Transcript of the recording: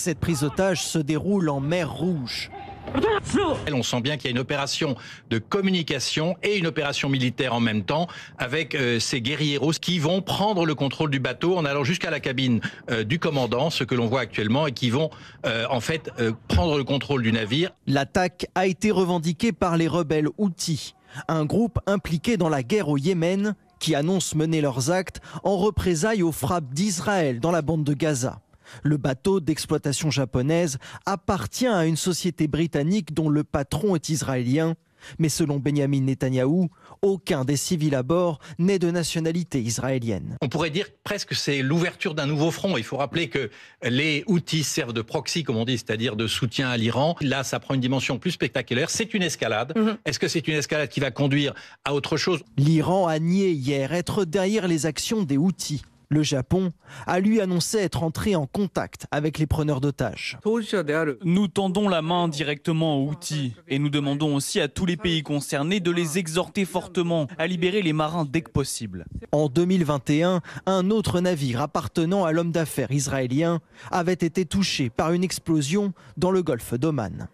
Cette prise d'otage se déroule en mer Rouge. On sent bien qu'il y a une opération de communication et une opération militaire en même temps avec ces guérilleros qui vont prendre le contrôle du bateau en allant jusqu'à la cabine du commandant, ce que l'on voit actuellement, et qui vont prendre le contrôle du navire. L'attaque a été revendiquée par les rebelles Houthis, un groupe impliqué dans la guerre au Yémen qui annonce mener leurs actes en représailles aux frappes d'Israël dans la bande de Gaza. Le bateau d'exploitation japonaise appartient à une société britannique dont le patron est israélien. Mais selon Benjamin Netanyahou, aucun des civils à bord n'est de nationalité israélienne. On pourrait dire presque que c'est l'ouverture d'un nouveau front. Il faut rappeler que les Houthis servent de proxy, comme on dit, c'est-à-dire de soutien à l'Iran. Là, ça prend une dimension plus spectaculaire. C'est une escalade. Est-ce que c'est une escalade qui va conduire à autre chose? L'Iran a nié hier être derrière les actions des Houthis. Le Japon a lui annoncé être entré en contact avec les preneurs d'otages. Nous tendons la main directement aux Houthis et nous demandons aussi à tous les pays concernés de les exhorter fortement à libérer les marins dès que possible. En 2021, un autre navire appartenant à l'homme d'affaires israélien avait été touché par une explosion dans le golfe d'Oman.